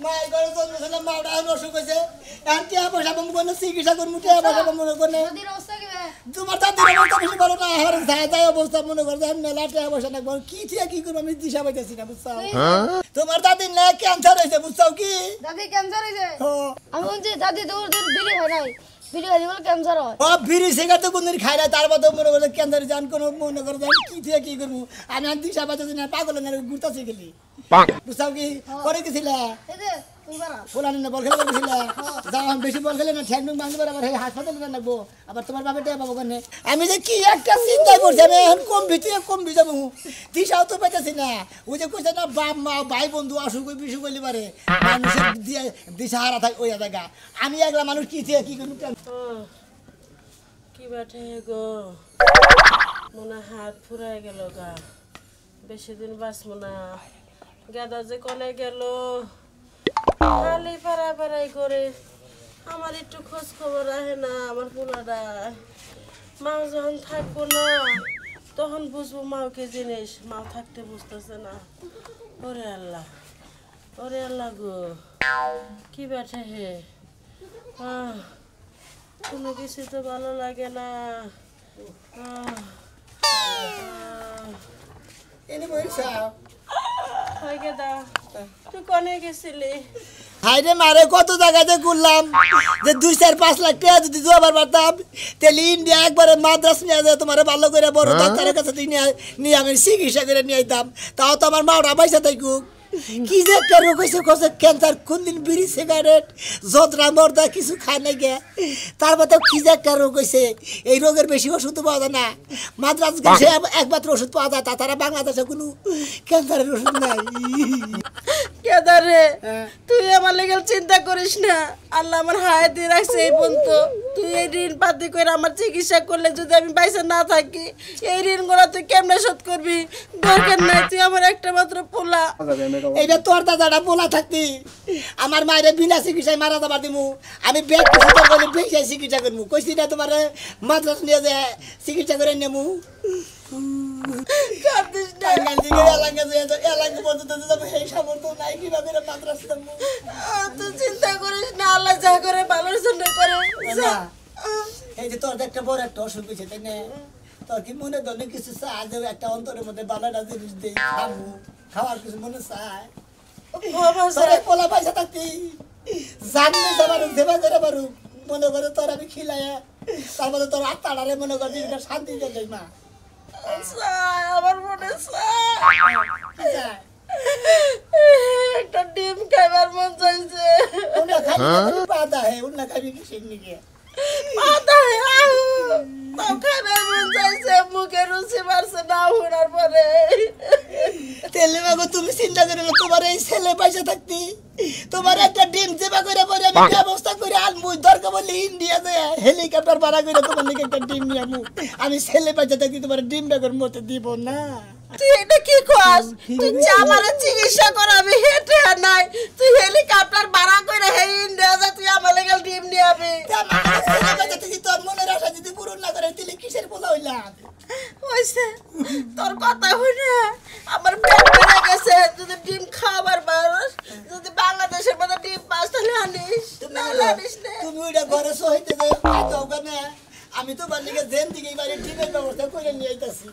মাই করে জন্মছিলাম মাওটা অসুখ হয়েছে এখন টিয়া পয়সা পাবো কোনো চিকিৎসা করবো টিয়া পয়সা পাবো মনে করে তোমার দাদির অবস্থা বেশি ভালো না আমার যায় অবস্থা মনে করে মেলা টিয়া পয়সা না কি থিয়া কি করবো আমি দিশা পাইতেছি না বুঝছাও তোমার দাদির না ক্যান্সার হয়েছে বুঝছাও কি দাদি ক্যান্সার হয়েছে আমি বলছি দাদি তোর বিড়ি হয় নাই বিড়ি খাই বলে ক্যান্সার হয় ও বিড়ি সিগারেট তো কোনদিন খাই না তার মধ্যে মনে করে ক্যান্সার জান কোনো মনে করে কি থিয়া কি করবো আমি আর দিশা পাইতেছি না পাগল না ঘুরতেছি গেলি বুঝছাও কি করে গেছিলা বলানি না বল খেলে গেছিলা যাও আমি বেশি বল খেলে না ঠ্যাং ঠুং ভাঙতে পারে আবার হাসপাতালে না লাগবো আবার তোমার বাবা টেয়া পাবো কেন আমি যে কি একটা চিন্তা করছি আমি এখন কম যাবো দিশাও তো পাইতেছি না ওই যে কইছে না বাপ মা ভাই বন্ধু অসুখ বিসুখ হইলে পারে মানুষের দিশা হারা থাকে ওই জায়গা আমি একলা মানুষ কি থিয়া কি করবো কি বাটে গো মনে হাত ফুরাই গেল গা বেশি দিন বাঁচবো না গাদা যে কনে গেল খালি পাড়াই করে আমার একটু খোঁজ খবর রাখে না আমার পোলাটা মা যখন থাকবো না তখন বুঝবো মাও কি জিনিস মাও থাকতে বুঝতেছে না ওরে আল্লাহ গো কি ব্যাঠে হে কোনো কিছু তো ভালো লাগে না এনে বইসা হয় গেদা তুই কনে গেছিলি হাইরে মারে কত জায়গাতে ঘুরলাম যে 2-4-5 লাখ টাকা যদি জোয়াবার পারতাম তাহলে ইন্ডিয়া একবারে মাদ্রাস নিয়ে যায় তোমার ভালো করে বড় ডাক্তারের কাছে নিয়ে আমি চিকিৎসা করে নিয়ে আইতাম তাও তো আমার মাওটা পয়সা থাকুক কি যে একটা রোগ হয়েছে কছে ক্যান্সার কোনদিন বিড়ি সিগারেট যন্ত্রা মর্দা কিছু খায় না গে তার মধ্যে কি যে একটা রোগ হয়েছে এই রোগের বেশি ওষুধ পাওয়া যায় না মাদ্রাস গেছে একমাত্র ওষুধ পাওয়া যায় তাছাড়া বাংলাদেশে কোনো ক্যান্সারের ওষুধ নাই কেদারে তুই আমার লেগে চিন্তা করিস না আল্লাহ আমার হায়াত দিয়ে রাখছে এই পর্যন্ত তুই এই ঋণ পাতি করে আমার চিকিৎসা করলে যদি আমি বাইসে না থাকি এই ঋণগুলো তুই কেমনে শোধ করবি দরকার নাই তুই আমার একটা মাত্র পোলা এইটা তোর দাদাটা বলা থাকতি আমার মায়ের বিনা চিকিৎসায় মারা যাবার দিমু আমি বেগ চিকিৎসা করলে বেশি চিকিৎসা করবো কইছি না তোমার মাদ্রাস নিয়ে যে চিকিৎসা করে নেমু চিন্তা করিস না আল্লাহ যা করে ভালোর জন্য করে এই যে তোর একটা বড় একটা অসুখ হয়েছে তাই না তোর কি মনে ধরনের কিছু চায় যে একটা অন্তরের মধ্যে ভালো একটা জিনিস দিই খাবো খাওয়ার কিছু মনে চায় পোলা পয়সা থাকতি জানলে যাবার দেবা করে পারু মনে করে তোর আমি খিলাইয়া তার মধ্যে তোর আত্মাটারে মনে কর শান্তি দিয়ে মা আমার মনে একটা ডিম খাইবার মন চাইছে পাতা হে উন্না খাবি কিসের নিকে মুখে রুচি মারছে না হওয়ার পরে তেলে বাবু তুমি চিন্তা করে তোমার এই ছেলে পয়সা থাকতি তোমার একটা ডিম চেপা করে পরে আমি ব্যবস্থা করে আনবো দরকার বললে ইন্ডিয়া যায় হেলিকপ্টার ভাড়া করে তোমার নাকি একটা ডিম নিয়ে আনবো আমি ছেলে পয়সা থাকতি তোমার ডিম বেগর মতে দিব না তুই এটা কি কস তুই আমার চিকিৎসা করাবি হেঁটে নাই তুই হেলিকপ্টার ভাড়া করে হে ইন্ডিয়া যা তুই আমার লেগে ডিম নিয়ে আবি তোর মনের আশা যদি পূরণ না করে তুই কিসের পোলা হইলাম হইছে তোর কথা হইনা আমার পেট ভরে গেছে যদি ডিম খাবার পারস যদি বাংলাদেশের মধ্যে ডিম পাস তাহলে আনিস তুমি ওইটা ঘরে সহিতে যাও খাইতে হবে না আমি তো বাড়িকে জেন দিকে বাড়ি ডিমের ব্যবস্থা করে নিয়ে আইতাছি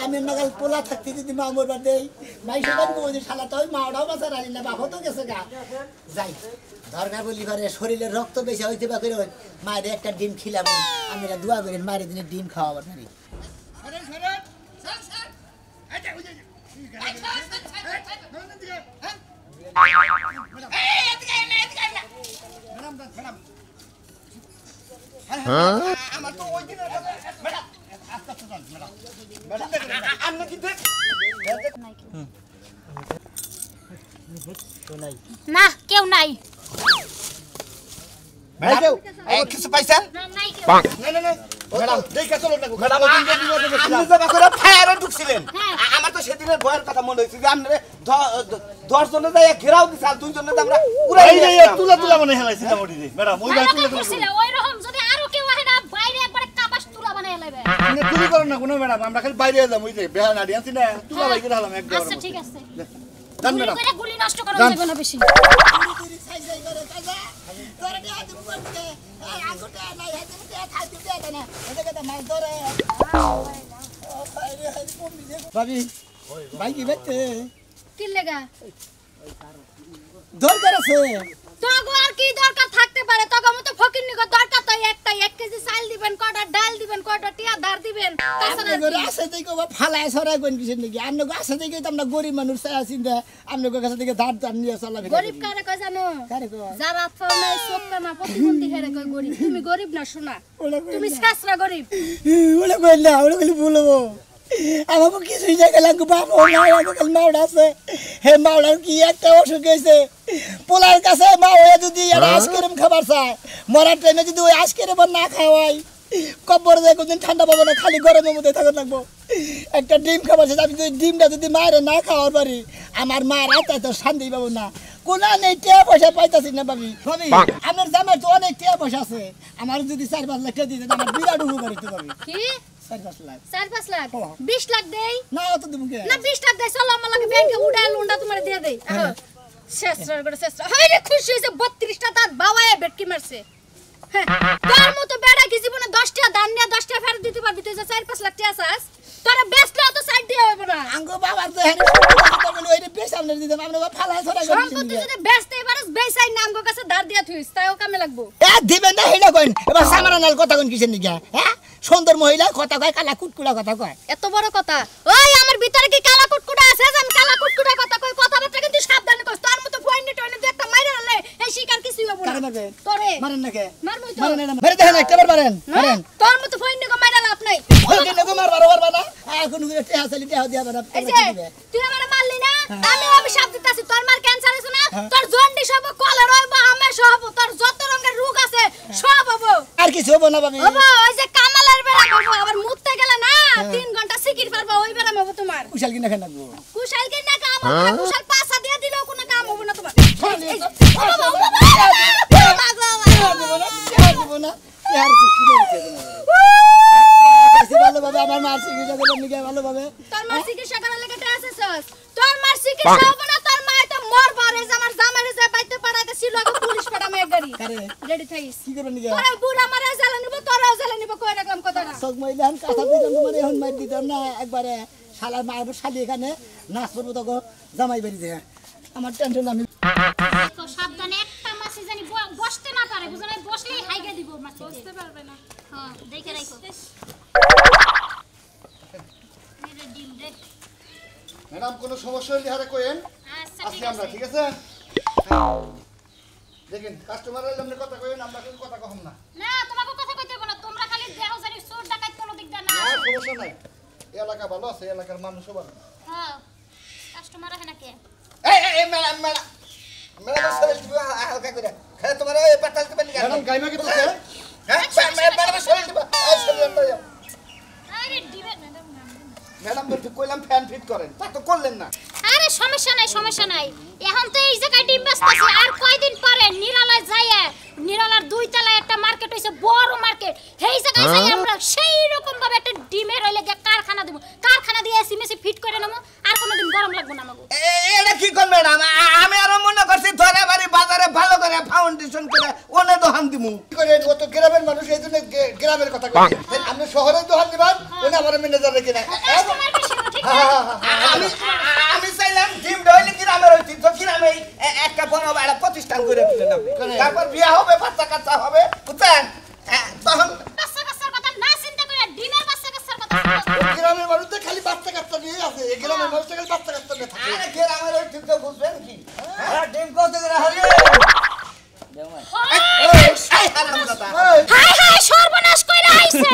আমি নাগাল পোলা থাকতে যদি মা মরবার দেই মাইসে বাড়ি শালাটা ওই মাওটাও বাঁচা রানি না বাপও তো গেছে গা যাই দরকার বলি করে শরীরের রক্ত বেশি হইতে বা করে মায়ের একটা ডিম খিলাম আমি দোয়া করি মায়ের দিনে ডিম খাওয়াবার নারী আমার তো ওই দিন না কেউ নাই কিছু পাইছেন আমার তো সেদিনের ভয়ের কথা মনে হয়েছে যে আপনার 10 জনে যাই ঘেরাও দিছে আর 2 জনে আমরা তুলা তুলা মনে হেলাইছি ম্যাডাম ওই তুলা তুলা আপনি চুরি করেন না কোনো ম্যাডাম, আমরা খালি বাইরে এলাম, ওই যে বেহা নাড়ি আনছি না, তুলা ভাই করে হলাম একদম। আচ্ছা ঠিক আছে জান গুলি ম্যাডাম, করে গুলি নষ্ট করা যান। যাবে না বেশি তুই সাই সাই করে কাজা তোর দিয়ে হাতে মুখ করতে আগুতে নাই হাতে মুখে খাইতে দে না এদিকে তো মাছ ধরে ভাবি ভাই কি বেতে কি লেগা দরকার আছে তোগো আর কি দরকার থাকতে পারে তোগো মতো ফকির নিগো দরকার তো একটাই 1 কেজি চাল দিবেন কয়টা ডাল দিবেন কয়টা টিয়া ধার দিবেন তাছাড়া আপনি করে আসে দেখো বা ফালায় সরাই কোন কিছু নাকি আপনি আসে দেখে তো আমরা গরিব মানুষ চিন্তা আপনি কাছে থেকে ধার ধার নিয়ে চলা গরিব কারে কয় জানো কারে কয় যারা আত্মা নাই চোখটা না প্রতিবন্ধী হেরে কয় গরিব তুমি গরিব না শোনা তুমি শাস্ত্রা গরিব ওলে কই না ওলে কই বলবো আমাকে কিছুই জায়গা লাগবে বাপ ও না আমাকে মাওড়া আছে হে মাওড়ার কি একটা অসুখ হয়েছে পোলার কাছে মা হয়ে যদি আইসক্রিম খাবার চায় মরার টাইমে যদি ওই আইসক্রিম না খাওয়াই কব্বর দিয়ে কোনদিন ঠান্ডা পাবো না খালি গরমের মধ্যে থাকা লাগবো একটা ডিম খাবার চাই আমি যদি ডিমটা যদি মায়ের না খাওয়ার পারি আমার মা রাতে তো শান্তি পাবো না কোনা নেই টিয়া পয়সা পাইতাছি না ভাবি ভাবি আপনার জামাই তো অনেক টিয়া পয়সা আছে আমার যদি 4-5 লাখ টাকা দিতে আমার বিরাট উপকার হইতে পারবে কি 4-5 লাখ 4-5 লাখ হ্যাঁ। 20 লাখ দেই না অত দেবো কে না 20 লাখ দেই চলো আমার লাগে ব্যাংকে উড়া লুন্ডা তোমারে দিয়ে দেই শেষরা করে শেষরা হাই রে খুশি হইছে 32টা দাঁত বাবায়ে বেটকি মারছে হ্যাঁ, তোর মতো বেড়া কি জীবনে 10টা দান নিয়ে 10টা ফেরত দিতে পারবি তুই যে 4-5 লাখ টাকা চাস তোরা বেচলে তো সাইড দিয়ে হবে না আঙ্গো বাবার তো হেনে বলে ওই বেশ সামনে দিতাম আমরা ফালা ছড়া করে সম্পত্তি যদি বেচতেই পারিস বেচাই নামগো কাছে ধার দিয়া থুইস তাইও কামে লাগবো এ দিবেন না হেলা কইন এবার সামারানাল কথা কোন কিসের নিগা হ্যাঁ সুন্দর মহিলা কথা কয় কালা কুটকুড়া কথা কয় এত বড় কথা ওই আমার ভিতরে কি কালা কুটকুটা আছে যে আমি কালা কুটকুটা কথা কই কথাবার্তা কিন্তু সাবধানে কইস তোর মতো ফয়নি টয়নি দুই একটা মাইরা হলে এই শিকার কিছুই হবে না কারে মারবেন তোরে মারেন না কে মারমই তো মারেন না মেরে দেখেন একবার মারেন মারেন তোর মতো ফয়নি গো মাইরা লাভ নাই ওই দিন গো মারবার পারবা না এখন গুলো টেহা চালি টেহা দিয়া বানা এই যে তুই আমারে মারলি না আমি অভিশাপ দিতাছি তোর মার ক্যান্সার আছে না তোর জন্ডিস হবে কলেরা হবে হামেশ হবে তোর যত রঙের রোগ আছে সব হবে আর কিছু হবো না ভাবি বাবা ওই যে কামালের বেড়া করবো আবার মুততে গেলে না 3 ঘন্টা সিকির পারবা ওই বেড়া হবে তোমার কুশাল কিনা খান লাগবো কুশাল কে না কাম হবে না কুশাল পাছা দিয়ে দিলেও কোনো কাম হবে না তোমার দিব না ইয়ার কিছু ভালোভাবে আমার মার চিকিৎসা করলাম নিকে ভালোভাবে তোর মার চিকিৎসা করার লাগে আসেছস তোর মার চিকিৎসা হবে না তোর মা তো মর বারে আমার জামাইরে যে বাইতে পাড়াতে ছিল আগে পুলিশ পাঠামে এক গাড়ি কারে রেডি থাইস কি করবেন নিকে তোরা বুড়া মারা জ্বালা নিব তোরাও জ্বালা নিব কই রাখলাম কথাটা সব মহিলান কাঁথা দিতাম তোমার এখন মার দিতাম না একবারে শালা মারব শালি এখানে নাচ করবো তখন জামাই বাড়ি থেকে আমার টেনশন আমি তো সাবধানে একটা মাছি জানি বসতে না পারে বুঝো না বসলেই হাইগা দিব মাছি বসতে পারবে না হ্যাঁ দেখে রাখো মেরে ডিম রে ম্যাডাম কোনো সমস্যা হলে হারে কইেন, আচ্ছা আসি ঠিক আমরা, আছে ঠিক আছে? দেখেন কাস্টমার এলে আপনি কথা কইেন, আমরা কিন্তু কথা কম না। না তোমাকে কথা কইতে হবে না তোমরা খালি দেহ জানি চোর ডাকাত কোনো দিক না আর সমস্যা নাই, এই এলাকা ভালো আছে, এই এলাকার মানুষও ভালো। হ্যাঁ কাস্টমার এখানে কে এই ম্যাডাম শরীর দিব হালকা করে খালি তোমার ওই পাতাল দিবেন না ম্যাডাম গাইমা কি বলছে? হ্যাঁ ম্যাডাম শরীর দিব আরে ডিবে ম্যাডাম ম্যাডাম তো কইলাম ফ্যান ফিট করেন, তা তো করলেন না। আরে সমস্যা নাই এখন তো এই জায়গায় ডিম বেচতেছি আর কয়দিন পরে নিরালায় যাইয়া নিরালার 2 তলায় একটা মার্কেট হইছে বড় মার্কেট সেই জায়গায় যাই আমরা সেই রকম ভাবে একটা ডিমের হইলে কারখানা দেব কারখানা দিয়ে এসি মেসি ফিট করে নেব আর কোনোদিন গরম লাগবে না আমাগো এটা কি কোন ম্যাডাম আমি আরো মনে করছি ধরে বাড়ি বাজারে ভালো করে ফাউন্ডেশন করে ওনে দোকান দিমু কি করে ও তো গ্রামের মানুষ, এই জন্য গ্রামের কথা কই। আপনি শহরে দোকান দিবেন, ওনা আমার ম্যানেজার রেখে না। কাস্টমার বেশি না, ঠিক আমি আমি চাইলাম ডিম ডইলে গ্রামের হইতি তো গ্রামে একটা বড় বড় প্রতিষ্ঠান করে দিলেন আপনি তারপর বিয়া হবে বাচ্চা কাচ্চা হবে বুঝছেন তখন বাচ্চা কথা না চিন্তা করে ডিমের বাচ্চার কথা গ্রামের মানুষ তো খালি বাচ্চা কাচ্চা নিয়ে আছে, এই গ্রামের মানুষ তো খালি বাচ্চা কাচ্চা নিয়ে থাকে। আরে গ্রামের হইতি তো বুঝবেন কি হ্যাঁ ডিম কত করে হলে এই হারামজাদা হাই সর্বনাশ কইরা আইছে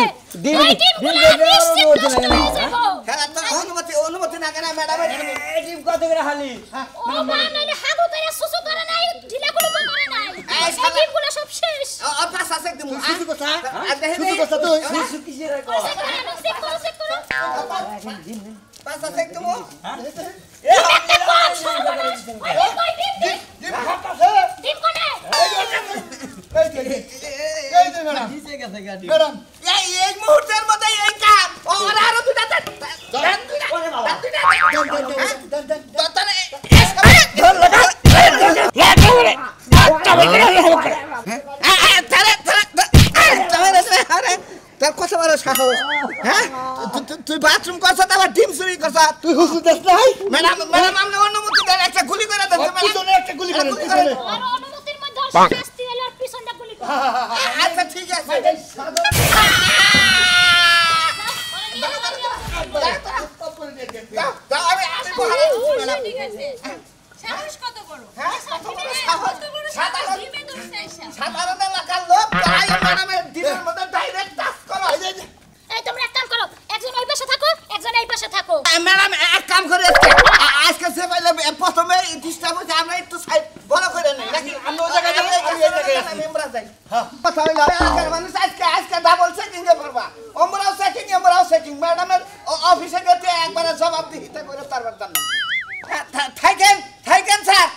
ওই ডিমগুলো নিশ্চিত নষ্ট হয়ে যাবো খেলা তো অনুমতি না কেন ম্যাডাম ডিম কত করে হালি ও মা নাইলে হাগু করে সুসু করে নাই ঢিলা করে করে নাই এই শালা- এই ডিমগুলো সব শেষ ও পাঁচ আছে একদম শুধু কথা, দেখেন শুধু কথা তুই। সুসু কিসের রাখো চেক করো পাঁচ আছে একদম ডিম কোনে এই যে ম্যাডাম, নিচে গেছে গাড়ি ম্যাডাম এই মুহূর্তের মধ্যে এই কাম তোর কত বড় সাহস হ্যাঁ তুই বাথরুম করছ আবার ডিম চুরি করছ তুই হুজুর দেখ নাই ম্যাডাম আপনি অনুমতি দেন একটা গুলি করে দেন পিছনে একটা গুলি করেন পিছনে আর অনুমতির মধ্যে শাস্তি হলো আর পিছনটা গুলি কর আচ্ছা ঠিক আছে দাও আমি বহারা দিচ্ছি ম্যাডাম ঠিক আছে সাহস কত বড় হ্যাঁ কত বড় সাহস সাধারণ ডিমে ধরছে আইসা সাধারণ এলাকার লোক তাই ম্যাডামের ডিমের মধ্যে ডাইরেক্ট টাচ করো এই তোমরা এক কাম করো একজন ওই পাশে থাকো একজন এই পাশে থাকো ম্যাডাম এক কাম করে আজকে সে পাইলে প্রথমে ডিস্টার্ব হচ্ছে আমরা একটু সাইড বড় করে নেই নাকি আমরা ওই জায়গায় যাই, আমি এই জায়গায় আছি। আমরা যাই কথা হইলো এলাকার মানুষ আজকে ডাবল চেকিং এ করবা আমরাও চেকিং ম্যাডামের অফিসে গিয়ে একবারে জবাব দিতে করে তারপর জান থাকেন স্যার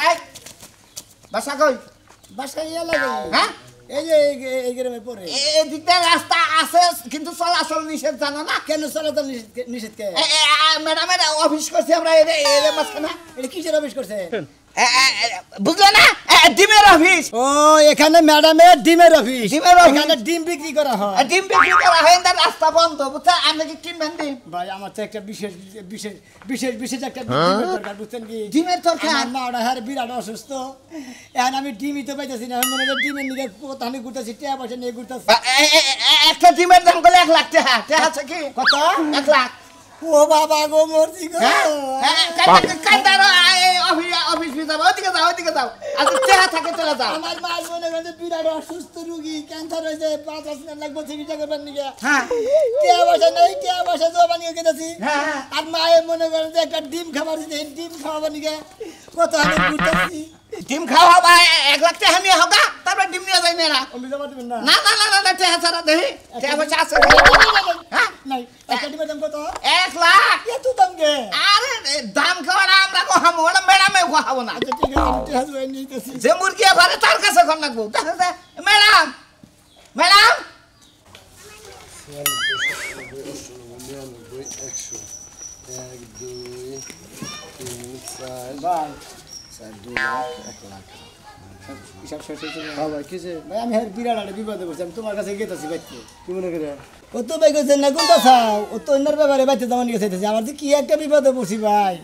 এই বাসা কই বাসা ইয়া লাগে হ্যাঁ এই যে এই গ্রামে পড়ে এই দিকটা রাস্তা আছে কিন্তু চলাচল নিষেধ জানো না কেন চলাচল নিষেধ কে ম্যাডামের অফিস করছি আমরা এর মাঝখানে এটা কিসের অফিস করছে বুঝলে না ডিমের অফিস ও এখানে ম্যাডামের ডিমের অফিস ডিমের অফিস। এখানে ডিম বিক্রি করা হয় ডিম বিক্রি করা হয় না রাস্তা বন্ধ বুঝছে আপনি কি কিনবেন ডিম ভাই আমার তো একটা বিশেষ একটা ডিমের দরকার বুঝছেন কি ডিমের দরকার? আমার মা ওটা হার বিরাট অসুস্থ এখন আমি ডিমই তো পাইতেছি না এখন মনে হয় ডিমের নিয়ে কোথাও ঘুরতেছি টাকা পয়সা নিয়ে ঘুরতেছি একটা ডিমের দাম করলে 1 লাখ টাকা আছে কি কত 1 লাখ ও বাবা গো মরছি গো কান্দারো অফিস যাবো ওদিকে যাও আচ্ছা টাকা থাকে চলে যাও আমার মা মনে করেন যে বিরাট অসুস্থ রুগী ক্যান্সার হয়েছে 5,000 লাগবে চিকিৎসা করবার নিয়ে হ্যাঁ টাকা পয়সা নেই টাকা পয়সা জমা নিয়ে গেছি হ্যাঁ আর মায়ে মনে করেন যে একটা ডিম খাবার দিতে ডিম খাওয়াবার নিয়ে কত হাতে ঘুরতেছি ডিম খাওয়া বা 1 লাখ টাকা নিয়ে হোগা তারপর ডিম নিয়ে যাই মেয়েরা আমি জমা দিবেন না না টাকা ছাড়া দেখি টাকা পয়সা আছে হ্যাঁ নাই একটা ডিমের দাম কত 1 লাখ এত দাম কে আরে দাম খাওয়া না আমরা খাবো ওটা ম্যাডামে খাবো না আচ্ছা ঠিক আছে আমি টাকা জমা নিতেছি যে মুরগি এবারে তার কাছে ঘর লাগবো ম্যাডাম ম্যাডাম ভাই আমি হ্যাঁ বিরাট একটা বিপদে পড়ছি আমি তোমার কাছে গেতেছি বাইতে কি মনে করে ও তো ভাই গেছেন না কোনটা চাও ও তো অন্যের ব্যাপারে বাইতে জমা নিয়ে গেছে আমার যে কি একটা বিপদে পড়ছি ভাই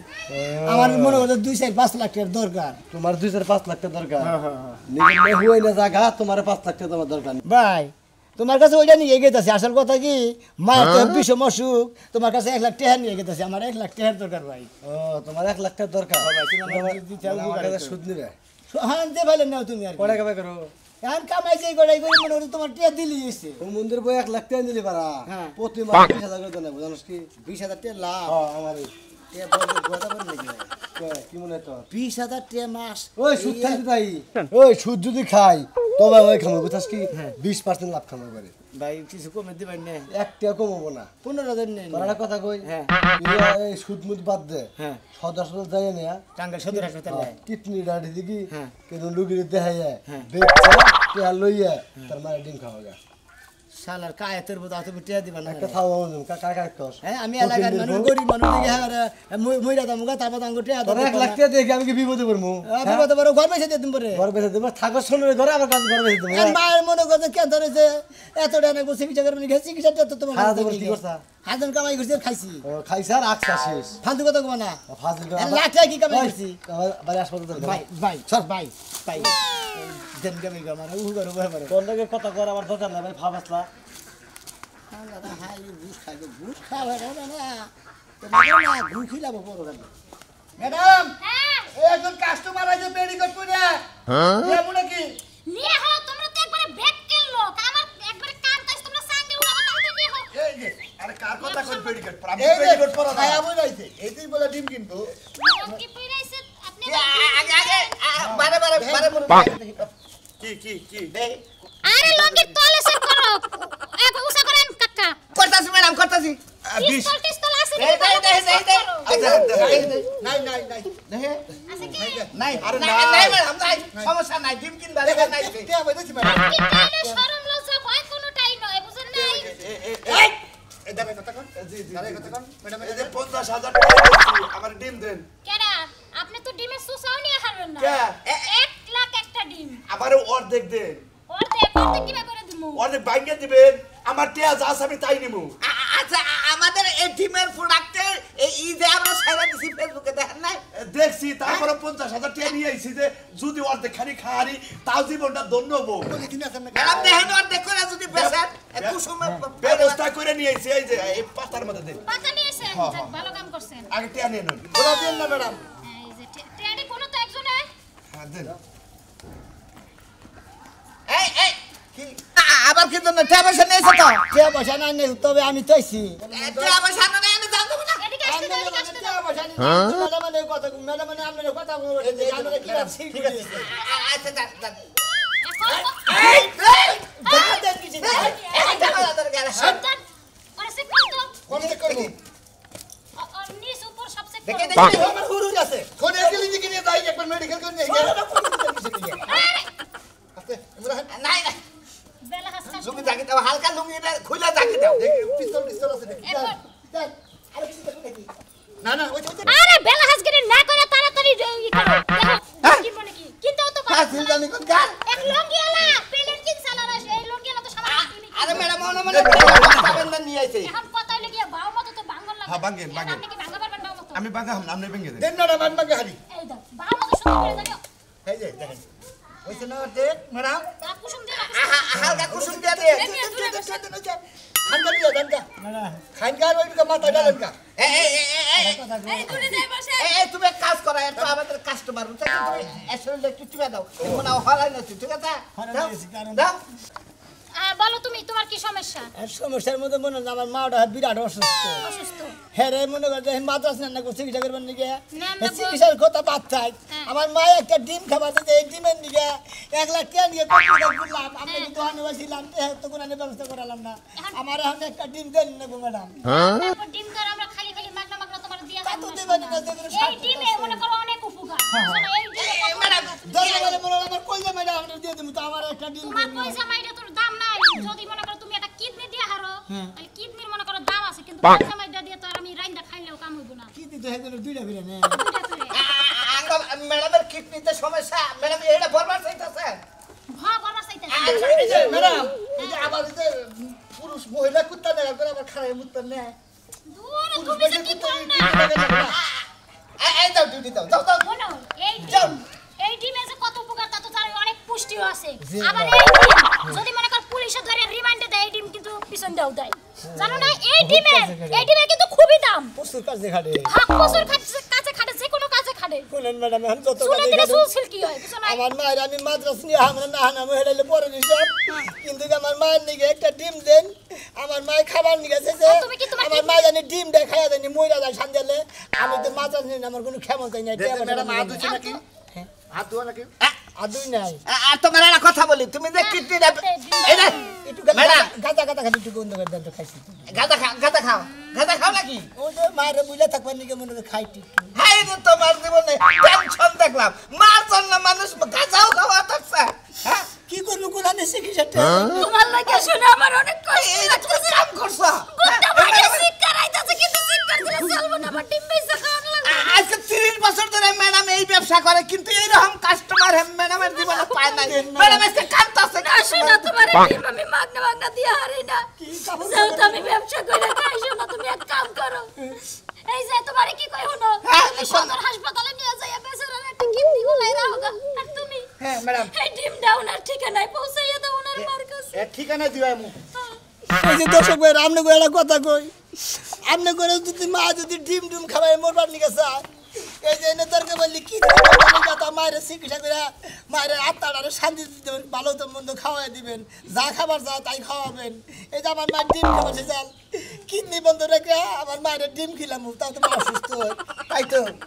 আমার মনে করছে 2-5 লাখ টাকার দরকার তোমার 2-5 লাখ টাকা দরকার নিজে হুই না জায়গা তোমার 5 লাখ টাকা তোমার দরকার ভাই তোমার কাছে ওইটা নিয়ে গেতেছে আসল কথা কি মায়ের তো বিষম অসুখ তোমার কাছে 1 লাখ টাকা নিয়ে গেতেছে আমার 1 লাখ টাকার দরকার ভাই ও তোমার 1 লাখ টাকা দরকার ভাই তুমি আমার দিতে হবে আমার কাছে সুদ নিবে হ্যাঁ দে ভাইলে নাও তুমি আর পড়া কাবে করো এখন কামাই যে গড়াই করে মনে করছে তোমার টাকা দিলি এসে ও মন্দির বই 1 লাখ টাকা দিলি পারা হ্যাঁ। প্রতি মাসে 20,000 করে দেন জানোস কি 20,000 টাকা লাভ হ্যাঁ আমার টাকা বলতে কথা বল নাকি কি মনে তো 20,000 টাকা মাস ওই সুদ খাইতে তাই ওই সুদ যদি খাই তবে ওই খামো বুঝাস কি 20% লাভ খামো করে ভাই কিছু কমে দিবেন না 1 টাকা কমাবো না 15,000 নেন তোরা কথা কই হ্যাঁ এই সুদ মুদ বাদ দে হ্যাঁ সদস্য যাই না টাঙ্গাল সদর হাসপাতালে কিডনি ডাডি দিকে হ্যাঁ। কেন লুগিরে দেখাইয়া হ্যাঁ। বেচা টেয়া লইয়া তার মায়ের ডিম খাওয়া গা শালার কায়েতের বোধ তুমি টাকা দিবা না একটা খাওয়া মজুম কাকা কস হ্যাঁ আমি এলাকার মানুষ গরিব মানুষ দেখে হ্যাঁ মইরা দাম গা তারপর দাম টাকা তোর 1 লাখ টাকা দেখে আমি কি বিপদে পড়মু আমি কত বড় ঘর বেঁচে দিতে পারে ঘর বেঁচে দেবো থাকো শোনের ঘরে আমার কাছে ঘর বেঁচে দেবো আর মায়ের মনে করছে ক্যান্সার হয়েছে এত টাকা নেবো চিকিৎসা করবেন গেছে চিকিৎসাটা তো তোমার খাওয়া দাওয়া কি করছা হাজার কামাই করছি আর খাইছি ও খাইছার আকসা শেষ ফালতু কথা কবা না ফাজিল লাখ টাকা কি কামাই করছি বাড়ি হাসপাতাল ভাই ভাই সর ভাই ভাই দেন কামাই কামাই উহু করো ব্যাপারে তোর লগে কথা কর আমার দরকার নাই ভাই ভাবাসলা হাই ঘুষ খাইবে ঘুষ খাওয়া না তোমাকে না ঘুষ খিলাবো বড় কথা ম্যাডাম হ্যাঁ এই একজন কাস্টমার আছে মেডিকেল করে কেমন কি নিয়ে হও তোমরা তো একবারে ব্যাক কেল লোক আমার একবারে কান কাজ তোমরা সাঙ্গে উড়াবা তাহলে নিয়ে হও এই যে আরে কার কথা কই মেডিকেল পর আমি এই যে মেডিকেল পর খায়া বইলাইছে এইতেই বলে ডিম কিনবো লোক কি পইরাইছে আপনি আগে বারে কি আরে লোকের তলে সে করো এক উসা করেন কাকা করতাছি ম্যাডাম করতাছি পিস্তল আছে দে নাই দেখে আছে কি নাই আরে নাই নাই। নাই ম্যাডাম নাই সমস্যা নাই ডিম কিনবা দেখা নাই টাকা বইতেছি ম্যাডাম কি কাইলে শরম লজ্জা ভয় কোনোটাই নয় বুঝেন নাই এই দাঁড়াই কথা কোন দাঁড়াই কথা কোন ম্যাডাম এই যে 50,000 টাকা দিয়েছি আমার ডিম দেন কেডা আপনি তো ডিমের সুসাও নিয়ে হারবেন না কে? 1 লাখ একটা ডিম আবার অর্ধেক দেন ওর দেখতে কিবা করে দিমু অনেক বাইঙ্গে দিবেন আমার টিয়া যা আছে আমি তাই নিবো আচ্ছা আমাদের এই টিমের প্রোডাক্টের এই যে আমরা সারা দিছি ফেসবুকে দেখেন না দেখছি তারপরে 50,000 টাকা নিয়ে আইছি যে যদি অর্ধেক খানি খাওয়ারি তাও জীবনটা ধন্য হবো ম্যাডাম দেখেন অর্ধেক করে যদি বেচেন কুসুমে ব্যবস্থা করে নিয়ে আইছি এই যে এই পাতার মধ্যে দেন পাতা নিয়েছেন যাক, ভালো কাম করছেন আগে টিয়া নিয়ে নেন বলা দিন না ম্যাডাম এই যে টেডি কোনো তো একজনে হ্যাঁ দেন এই কি আবার কি জন্য টেবসে নিয়েছে তো কে পয়সা নাই নেই তবে আমি চাইছি টেবসে না এনে দাও দেব না এদিকে আসতে দাও, এদিকে আসতে দাও। ম্যাডাম মানে কথা ম্যাডাম মানে আপনার কথা বলতে আমরা কি রাখছি ঠিক আছে আচ্ছা দাও এখন সাবধান ওরে চেক কর তো কোন চেক করব আর নিচ উপর সব চেক দেখে কর দেখে আমার গুরু আছে কোন এগুলি দিকে নিয়ে যাই একবার মেডিকেল করে নিয়ে নাই না বেলা হাসকা লুঙ্গি জাকি দাও হালকা লুঙ্গিটা খুলে জাকি দাও পিস্তল আছে দেখি না না ওই আরে বেলা হাসগিরি না করে তাড়াতাড়ি ই করো দেখো কি মনে কি কিন্তু তো হ্যাঁ সিলদানি কোন গাল এক লঙ্গিয়ালা পেলেন কিন সালারা এই লঙ্গিয়ালা তো সামান্য তুমি আরে ম্যাডাম মনে পাবেন না নিয়ে আইছে এখন কথা হইলে গিয়া বাও মতো তো ভাঙন লাগে হ্যাঁ, ভাঙেন, ভাঙেন। আপনি কি ভাঙা পারবেন বাও মতো আমি বাঙ্গা আপনি ভেঙে দেন দেন ম্যাডাম আনবা গাড়ি এই দাও বাও মতো শুরু করে দাও এই যে দেখেন হইছে না দেখ ম্যাডাম তা কুসুম দিলা হালকা কুসুম দিয়ে দে খানকা নিয়ে খানকা খানকার ওই মাথা ডালেন কা এই দূরে যাই বসে এই তুমি এক কাজ করো একটু আমাদের কাস্টমার তুমি আসলে একটু টিপে দাও মনে হলাই না ঠিক আছে দাও বলো তুমি তোমার কি সমস্যা আর সমস্যার মধ্যে মনে হয় আমার মাটা বিরাট অসুস্থ অসুস্থ হ্যাঁ রে মনে করে দেখেন মাদ্রাস না করছে চিকিৎসা করবেন নাকি না, না, চিকিৎসার কথা বাদ থাক হ্যাঁ। আমার মা একটা ডিম খাবার দিতে এই ডিমের নিকে 1 লাখ টাকা নিয়ে করলাম আমি কিন্তু দোকানে বসিলাম তো কোনো ব্যবস্থা করালাম না আমার এখন একটা ডিম দেন না গো ম্যাডাম তারপর ডিম ধর আমরা খালি খালি মাগনা মাগনা তোমার দিয়া তা তো দেবেন না দেবেন এই ডিমে মনে করো অনেক উপকার শোনো এই ডিমে ম্যাডাম দরকারে মনে হয় আমার কইলে ম্যাডাম আমরা দিয়ে দেবো তো আমার একটা ডিম তোমার পয়সা মাইটা তোর দাম নাই যদি মনে করো তুমি একটা কিডনি দিয়ে হারো তাহলে কিডনির মনে করো দাম আছে কিন্তু পয়সা মাইটা দিয়ে তো আর আমি রাইন্দা খাইলেও কাম হইব না কি দিতে হয় দুইটা করে নে দুইটা করে ম্যাডামের কিডনিতে সমস্যা ম্যাডাম এটা বলবার চাইতেছে হ্যাঁ বড় চাইতে এই যে ম্যাডাম এই যে আবার এই যে পুরুষ মহিলা কুত্তা দেখা করে আবার খারাপ মুত্তর নেয় দূর তুমি যে কি কর না এই দাও ডিউটি দাও দাও দাও শোনো এই ডিমে যে কত উপকার তা তো তার অনেক পুষ্টিও আছে আবার এই ডিম যদি মনে কর পুলিশে ধরে রিমান্ডে দেয় এই ডিম কিন্তু পিছন দাও দেয় জানো না এই ডিমে কিন্তু খুবই দাম প্রচুর কাজ দেখাড়ে হাক বছর কাছে খাটে যে কোনো কাছে খাটে কোনেন ম্যাডাম এখন যত চুলে কাজে দিলে খাটে চুল সিল্কি হয় বুঝছো না আমার মায়ের আমি মাদ্রাস নিয়ে আমরা না হানা মহিলালে পরে নিছাম কিন্তু আমার মায়ের নিকে একটা ডিম দেন আমার মায়ের খাবার নিয়ে গেছে তুমি কি তোমার আমার মা জানি ডিম দেখায় জানি মইরা যায় সন্ধ্যালে আমি তো মাদ্রাস নিয়ে আমার কোনো ক্ষমতাই নাই ম্যাডাম হাত ধুছে নাকি হাত ধোয়া নাকি আদুই নাই আর তোমার একটা কথা বলি তুমি যে কিডনিটা এই না একটু ম্যাডাম। গাদা গাদা খালি একটু গন্ধ করে দেন তো খাইছি গাঁদা খাও নাকি ও যে মায়ের বুঝলে থাকবার নিকে মনে করে খাই ঠিক হাই রে তোমার জীবনে টেনশন দেখলাম মার জন্য মানুষ গাঁজাও খাওয়া থাকছে হ্যাঁ কি করবো কোরআনে চিকিৎসাটা তোমার লাগে শুনে আমার অনেক কষ্ট এই তুমি কাম করছো গুড্ডা ভাইকে সিক করাইতাছে কিন্তু সিক করতে চলবো না আমার টিম বেসা খাওয়ার লাগবে আজকে 30 বছর ধরে ম্যাডাম এই ব্যবসা করে কিন্তু এইরকম কাস্টমার ম্যাডামের জীবনে পায় নাই ম্যাডাম আজকে কাঁদতাছে শোনা তোমার টিম আমি মাগনা মাগনা দিয়ে হারাই না যেহেতু আমি ব্যবসা করে খাই শোনা তুমি এক কাম করো এই যে তোমার কি কই হলো তুমি সদর হাসপাতালে নিয়ে যাইয়া বেচারার একটা কিডনি গুলাই রাখো গা। আর তুমি হ্যাঁ ম্যাডাম এই ডিম দাও না ঠিকানায় পৌঁছাইয়া দাও ওনার মার কাছে ঠিকানা দিবাই মু এই যে দর্শক ভাই আপনি করে একটা কথা কই আপনি করে যদি মা যদি ডিম ডিম খাবাই মরবার নিকে চায় এই যে এনে তরকে বললি কি কথা মায়ের চিকিৎসা করে মায়ের আত্মাটারে শান্তি দিবেন ভালো তো মন্দ খাওয়াই দিবেন যা খাবার যা তাই খাওয়াবেন এই যে আমার মায়ের ডিম খাবার চাল কিডনি বন্ধ রেখে আমার মায়ের ডিম খিলাম তাও তো মা অসুস্থ হয় তাই তো